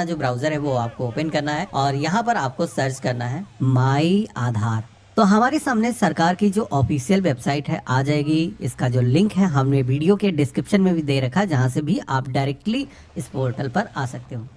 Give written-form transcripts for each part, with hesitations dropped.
जो ब्राउजर है वो आपको ओपन करना है और यहाँ पर आपको सर्च करना है माई आधार। तो हमारे सामने सरकार की जो ऑफिशियल वेबसाइट है आ जाएगी। इसका जो लिंक है हमने वीडियो के डिस्क्रिप्शन में भी दे रखा है, जहाँ से भी आप डायरेक्टली इस पोर्टल पर आ सकते हो।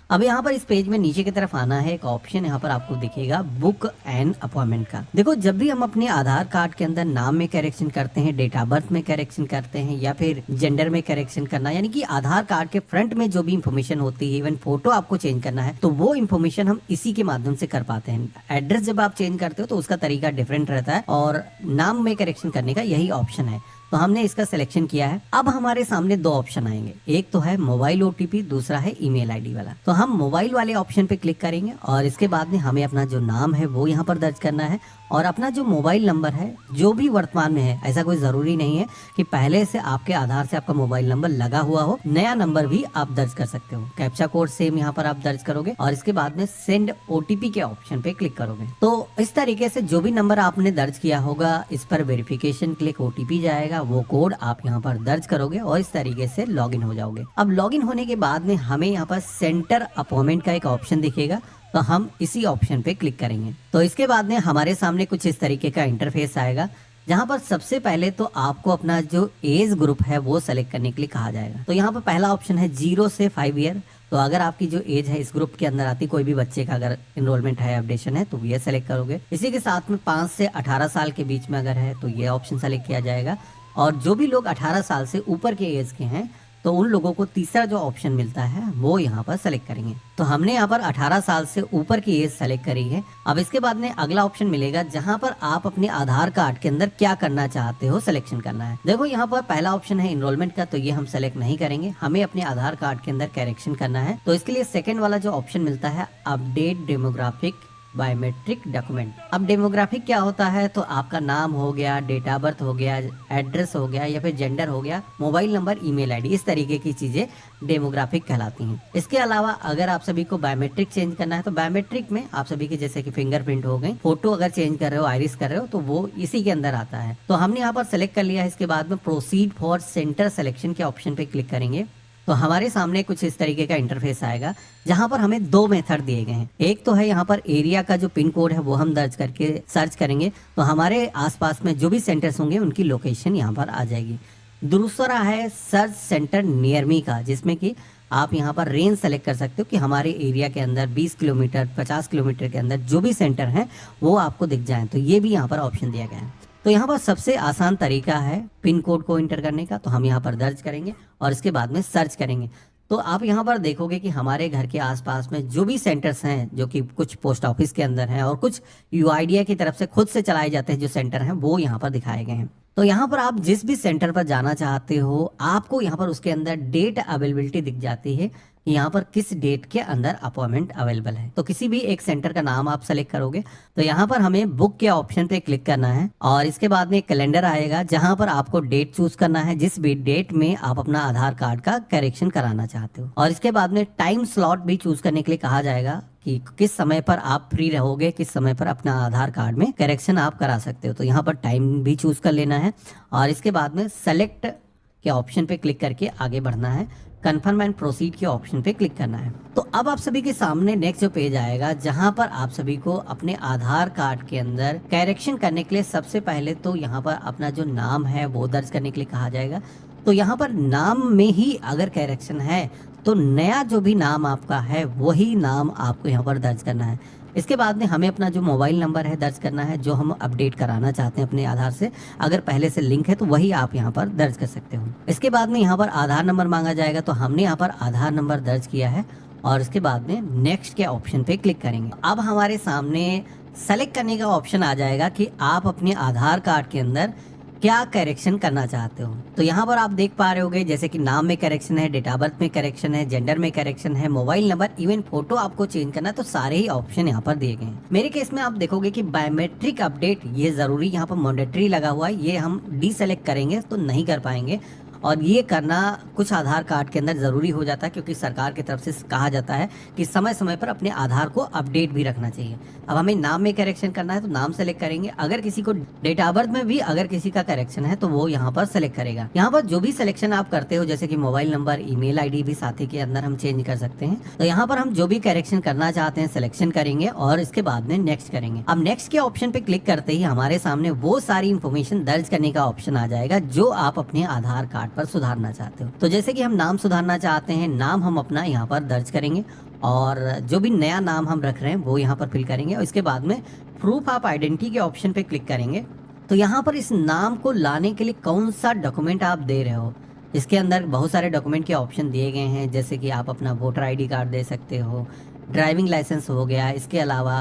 अब यहाँ पर इस पेज में नीचे की तरफ आना है, एक ऑप्शन यहाँ पर आपको दिखेगा बुक एंड अपॉइंटमेंट का। देखो, जब भी हम अपने आधार कार्ड के अंदर नाम में करेक्शन करते हैं, डेट ऑफ बर्थ में करेक्शन करते हैं या फिर जेंडर में करेक्शन करना, यानी कि आधार कार्ड के फ्रंट में जो भी इंफॉर्मेशन होती है, इवन फोटो आपको चेंज करना है, तो वो इन्फॉर्मेशन हम इसी के माध्यम से कर पाते हैं। एड्रेस जब आप चेंज करते हो तो उसका तरीका डिफरेंट रहता है और नाम में करेक्शन करने का यही ऑप्शन है। तो हमने इसका सिलेक्शन किया है। अब हमारे सामने दो ऑप्शन आएंगे, एक तो है मोबाइल ओटीपी, दूसरा है ईमेल आईडी वाला। तो हम मोबाइल वाले ऑप्शन पे क्लिक करेंगे और इसके बाद में हमें अपना जो नाम है वो यहाँ पर दर्ज करना है और अपना जो मोबाइल नंबर है जो भी वर्तमान में है, ऐसा कोई जरूरी नहीं है कि पहले से आपके आधार से आपका मोबाइल नंबर लगा हुआ हो, नया नंबर भी आप दर्ज कर सकते हो। कैप्चा कोड सेम यहाँ पर आप दर्ज करोगे और इसके बाद में सेंड ओटीपी के ऑप्शन पे क्लिक करोगे। तो इस तरीके से जो भी नंबर आपने दर्ज किया होगा इस पर वेरिफिकेशन क्लिक ओटीपी जाएगा, वो कोड आप यहाँ पर दर्ज करोगे और इस तरीके से लॉगिन हो जाओगे। अब लॉगिन होने के बाद में हमें यहाँ पर सेंटर अपॉइंटमेंट का एक ऑप्शन दिखेगा, तो हम इसी ऑप्शन पे क्लिक करेंगे। तो इसके बाद में हमारे सामने कुछ इस तरीके का इंटरफेस आएगा, जहाँ पर सबसे पहले तो आपको अपना जो एज ग्रुप है वो सेलेक्ट करने के लिए कहा जाएगा। तो यहाँ पर पहला ऑप्शन है 0 से 5 ईयर। तो अगर आपकी जो एज है इस ग्रुप के अंदर आती, कोई भी बच्चे का अगर इनरोलमेंट है, अपडेशन है, तो ये सेलेक्ट करोगे। इसी के साथ में 5 से 18 साल के बीच में अगर है तो ये ऑप्शन सेलेक्ट किया जाएगा और जो भी लोग 18 साल से ऊपर के एज के हैं तो उन लोगों को तीसरा जो ऑप्शन मिलता है वो यहाँ पर सेलेक्ट करेंगे। तो हमने यहाँ पर 18 साल से ऊपर की एज सेलेक्ट करी है। अब इसके बाद में अगला ऑप्शन मिलेगा जहाँ पर आप अपने आधार कार्ड के अंदर क्या करना चाहते हो सिलेक्शन करना है। देखो, यहाँ पर पहला ऑप्शन है इनरोलमेंट का, तो ये हम सेलेक्ट नहीं करेंगे, हमें अपने आधार कार्ड के अंदर करेक्शन करना है। तो इसके लिए सेकेंड वाला जो ऑप्शन मिलता है अपडेट डेमोग्राफिक बायोमेट्रिक डॉक्यूमेंट। अब डेमोग्राफिक क्या होता है, तो आपका नाम हो गया, डेट ऑफ बर्थ हो गया, एड्रेस हो गया या फिर जेंडर हो गया, मोबाइल नंबर, ईमेल आईडी, इस तरीके की चीजें डेमोग्राफिक कहलाती हैं। इसके अलावा अगर आप सभी को बायोमेट्रिक चेंज करना है तो बायोमेट्रिक में आप सभी के जैसे कि फिंगरप्रिंट हो गई, फोटो अगर चेंज कर रहे हो, आइरिस कर रहे हो, तो वो इसी के अंदर आता है। तो हमने यहाँ पर सेलेक्ट कर लिया है। इसके बाद में प्रोसीड फॉर सेंटर सिलेक्शन के ऑप्शन पे क्लिक करेंगे तो हमारे सामने कुछ इस तरीके का इंटरफेस आएगा, जहां पर हमें दो मेथड दिए गए हैं। एक तो है यहाँ पर एरिया का जो पिन कोड है वो हम दर्ज करके सर्च करेंगे तो हमारे आसपास में जो भी सेंटर्स होंगे उनकी लोकेशन यहाँ पर आ जाएगी। दूसरा है सर्च सेंटर नियर मी का, जिसमें कि आप यहाँ पर रेंज सेलेक्ट कर सकते हो कि हमारे एरिया के अंदर 20 किलोमीटर 50 किलोमीटर के अंदर जो भी सेंटर है वो आपको दिख जाए। तो ये भी यहाँ पर ऑप्शन दिया गया है। तो यहाँ पर सबसे आसान तरीका है पिन कोड को इंटर करने का, तो हम यहाँ पर दर्ज करेंगे और इसके बाद में सर्च करेंगे। तो आप यहाँ पर देखोगे कि हमारे घर के आसपास में जो भी सेंटर्स हैं, जो कि कुछ पोस्ट ऑफिस के अंदर हैं और कुछ यूआईडीआई की तरफ से खुद से चलाए जाते हैं जो सेंटर हैं, वो यहाँ पर दिखाए गए हैं। तो यहाँ पर आप जिस भी सेंटर पर जाना चाहते हो आपको यहाँ पर उसके अंदर डेट अवेलेबिलिटी दिख जाती है कि यहाँ पर किस डेट के अंदर अपॉइंटमेंट अवेलेबल है। तो किसी भी एक सेंटर का नाम आप सेलेक्ट करोगे तो यहाँ पर हमें बुक के ऑप्शन पे क्लिक करना है और इसके बाद में एक कैलेंडर आएगा जहाँ पर आपको डेट चूज करना है जिस भी डेट में आप अपना आधार कार्ड का करेक्शन कराना चाहते हो। और इसके बाद में टाइम स्लॉट भी चूज करने के लिए कहा जाएगा कि किस समय पर आप फ्री रहोगे, किस समय पर अपना आधार कार्ड में करेक्शन आप करा सकते हो। तो यहाँ पर टाइम भी चूज कर लेना है और इसके बाद में सेलेक्ट के ऑप्शन पे क्लिक करके आगे बढ़ना है। कन्फर्म एंड प्रोसीड के ऑप्शन पे क्लिक करना है। तो अब आप सभी के सामने नेक्स्ट जो पेज आएगा जहां पर आप सभी को अपने आधार कार्ड के अंदर करेक्शन करने के लिए सबसे पहले तो यहाँ पर अपना जो नाम है वो दर्ज करने के लिए कहा जाएगा। तो यहाँ पर नाम में ही अगर करेक्शन है तो नया जो भी नाम आपका है वही नाम आपको यहाँ पर दर्ज करना है। इसके बाद में हमें अपना जो मोबाइल नंबर है दर्ज करना है जो हम अपडेट कराना चाहते हैं अपने आधार से। अगर पहले से लिंक है तो वही आप यहाँ पर दर्ज कर सकते हो। इसके बाद में यहाँ पर आधार नंबर मांगा जाएगा, तो हमने यहाँ पर आधार नंबर दर्ज किया है और इसके बाद में नेक्स्ट के ऑप्शन पे क्लिक करेंगे। अब हमारे सामने सेलेक्ट करने का ऑप्शन आ जाएगा कि आप अपने आधार कार्ड के अंदर क्या करेक्शन करना चाहते हो। तो यहाँ पर आप देख पा रहे होगे जैसे कि नाम में करेक्शन है, डेट ऑफ बर्थ में करेक्शन है, जेंडर में करेक्शन है, मोबाइल नंबर, इवन फोटो आपको चेंज करना है, तो सारे ही ऑप्शन यहाँ पर दिए गए हैं। मेरे केस में आप देखोगे कि बायोमेट्रिक अपडेट ये जरूरी यहाँ पर मैंडेटरी लगा हुआ है, ये हम डी सेलेक्ट करेंगे तो नहीं कर पाएंगे। और ये करना कुछ आधार कार्ड के अंदर ज़रूरी हो जाता है, क्योंकि सरकार की तरफ से कहा जाता है कि समय समय पर अपने आधार को अपडेट भी रखना चाहिए। अब हमें नाम में करेक्शन करना है तो नाम सेलेक्ट करेंगे। अगर किसी को डेट ऑफ बर्थ में भी अगर किसी का करेक्शन है तो वो यहाँ पर सेलेक्ट करेगा। यहाँ पर जो भी सिलेक्शन आप करते हो, जैसे कि मोबाइल नंबर, ईमेल आईडी भी साथ ही के अंदर हम चेंज कर सकते हैं। तो यहाँ पर हम जो भी करेक्शन करना चाहते हैं सिलेक्शन करेंगे और इसके बाद में नेक्स्ट करेंगे। अब नेक्स्ट के ऑप्शन पे क्लिक करते ही हमारे सामने वो सारी इन्फॉर्मेशन दर्ज करने का ऑप्शन आ जाएगा जो आप अपने आधार कार्ड पर सुधारना चाहते हो। तो जैसे कि हम नाम सुधारना चाहते हैं, नाम हम अपना यहाँ पर दर्ज करेंगे और जो भी नया नाम हम रख रहे हैं वो यहाँ पर फिल करेंगे और इसके बाद में प्रूफ ऑफ आइडेंटिटी के ऑप्शन पे क्लिक करेंगे। तो यहाँ पर इस नाम को लाने के लिए कौन सा डॉक्यूमेंट आप दे रहे हो, इसके अंदर बहुत सारे डॉक्यूमेंट के ऑप्शन दिए गए हैं, जैसे कि आप अपना वोटर आईडी कार्ड दे सकते हो, ड्राइविंग लाइसेंस हो गया, इसके अलावा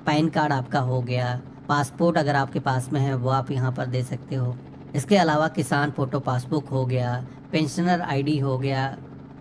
पैन कार्ड आपका हो गया, पासपोर्ट अगर आपके पास में है वो आप यहाँ पर दे सकते हो, इसके अलावा किसान फोटो पासबुक हो गया, पेंशनर आईडी हो गया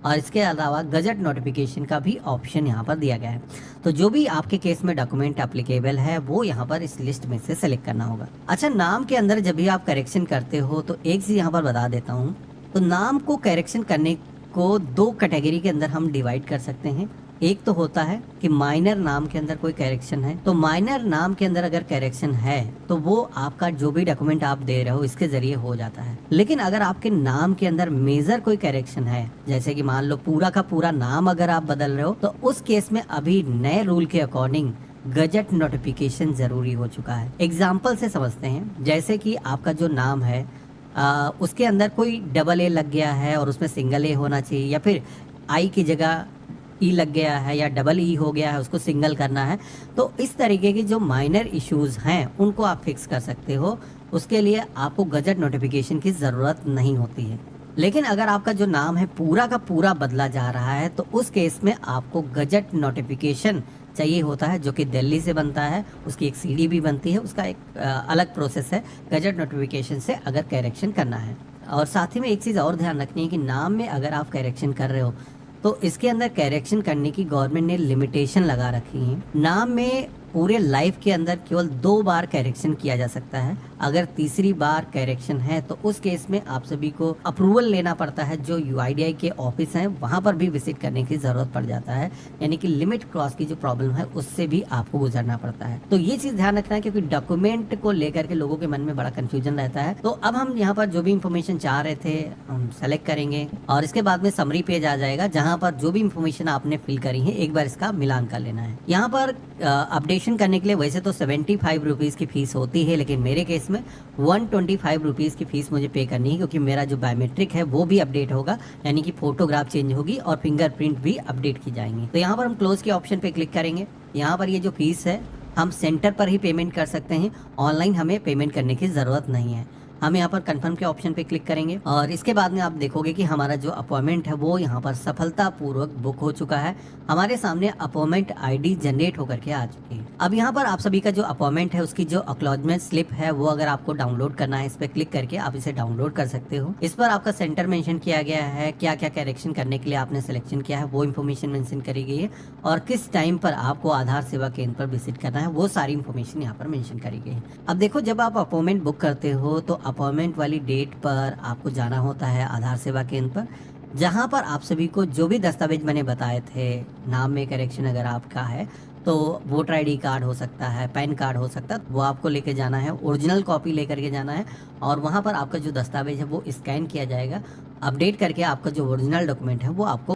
और इसके अलावा गजट नोटिफिकेशन का भी ऑप्शन यहाँ पर दिया गया है। तो जो भी आपके केस में डॉक्यूमेंट एप्लीकेबल है वो यहाँ पर इस लिस्ट में से सिलेक्ट करना होगा। अच्छा, नाम के अंदर जब भी आप करेक्शन करते हो तो एक चीज़ यहाँ पर बता देता हूँ, तो नाम को करेक्शन करने को दो कैटेगरी के अंदर हम डिवाइड कर सकते हैं। एक तो होता है कि माइनर नाम के अंदर कोई करेक्शन है, तो माइनर नाम के अंदर अगर करेक्शन है तो वो आपका जो भी डॉक्यूमेंट आप दे रहे हो इसके जरिए हो जाता है। लेकिन अगर आपके नाम के अंदर मेजर कोई करेक्शन है, जैसे कि मान लो पूरा का पूरा नाम अगर आप बदल रहे हो, तो उस केस में अभी नए रूल के अकॉर्डिंग गजट नोटिफिकेशन जरूरी हो चुका है। एग्जाम्पल से समझते हैं, जैसे कि आपका जो नाम है उसके अंदर कोई डबल ए लग गया है और उसमें सिंगल ए होना चाहिए, या फिर आई की जगह ई लग गया है या डबल ई हो गया है, उसको सिंगल करना है। तो इस तरीके की जो माइनर इश्यूज हैं उनको आप फिक्स कर सकते हो। उसके लिए आपको गजट नोटिफिकेशन की ज़रूरत नहीं होती है। लेकिन अगर आपका जो नाम है पूरा का पूरा बदला जा रहा है तो उस केस में आपको गजट नोटिफिकेशन चाहिए होता है, जो कि दिल्ली से बनता है। उसकी एक सीडी भी बनती है, उसका एक अलग प्रोसेस है गजट नोटिफिकेशन से अगर करेक्शन करना है। और साथ ही में एक चीज़ और ध्यान रखनी है कि नाम में अगर आप करेक्शन कर रहे हो तो इसके अंदर करेक्शन करने की गवर्नमेंट ने लिमिटेशन लगा रखी है। नाम में पूरे लाइफ के अंदर केवल 2 बार करेक्शन किया जा सकता है। अगर तीसरी बार करेक्शन है तो उस केस में आप सभी को अप्रूवल लेना पड़ता है, जो यूआईडीआई के ऑफिस हैं वहां पर भी विजिट करने की जरूरत पड़ जाता है। यानी कि लिमिट क्रॉस की जो प्रॉब्लम है उससे भी आपको गुजरना पड़ता है। तो ये चीज ध्यान रखना है, क्योंकि डॉक्यूमेंट को लेकर के लोगों के मन में बड़ा कंफ्यूजन रहता है। तो अब हम यहाँ पर जो भी इंफॉर्मेशन चाह रहे थे हम सेलेक्ट करेंगे और इसके बाद में समरी पेज आ जाएगा, जहाँ पर जो भी इंफॉर्मेशन आपने फिल करी है एक बार इसका मिलान कर लेना है। यहाँ पर अपडेशन करने के लिए वैसे तो 75 रुपीज़ की फीस होती है, लेकिन मेरे केस में 125 रुपीज़ की फीस मुझे पे करनी है, क्योंकि मेरा जो बायोमेट्रिक है वो भी अपडेट होगा, यानी कि फोटोग्राफ चेंज होगी और फिंगरप्रिंट भी अपडेट की जाएंगी। तो यहाँ पर हम क्लोज के ऑप्शन पे क्लिक करेंगे। यहाँ पर ये जो फीस है हम सेंटर पर ही पेमेंट कर सकते हैं, ऑनलाइन हमें पेमेंट करने की ज़रूरत नहीं है। हम यहाँ पर कंफर्म के ऑप्शन पे क्लिक करेंगे और इसके बाद में आप देखोगे कि हमारा जो अपॉइंटमेंट है वो यहाँ पर सफलतापूर्वक बुक हो चुका है। हमारे सामने अपॉइंटमेंट आईडी जनरेट होकर के आ चुकी है। अब यहाँ पर आप सभी का जो अपॉइंटमेंट है उसकी जो एक्नॉलेजमेंट स्लिप है वो अगर आपको डाउनलोड करना है, इस पर क्लिक करके आप इसे डाउनलोड कर सकते हो। इस पर आपका सेंटर मेंशन किया गया है, क्या क्या करेक्शन करने के लिए आपने सिलेक्शन किया है वो इन्फॉर्मेशन मेंशन करी गई है, और किस टाइम पर आपको आधार सेवा केंद्र पर विजिट करना है वो सारी इन्फॉर्मेशन यहाँ पर मेंशन करी गई है। अब देखो, जब आप अपॉइंटमेंट बुक करते हो तो अपॉइंटमेंट वाली डेट पर आपको जाना होता है आधार सेवा केंद्र पर, जहां पर आप सभी को जो भी दस्तावेज मैंने बताए थे, नाम में करेक्शन अगर आपका है तो वोटर आईडी कार्ड हो सकता है, पैन कार्ड हो सकता है, वो आपको लेके जाना है, ओरिजिनल कॉपी लेकर के जाना है और वहां पर आपका जो दस्तावेज है वो स्कैन किया जाएगा। अपडेट करके आपका जो ओरिजिनल डॉक्यूमेंट है वो आपको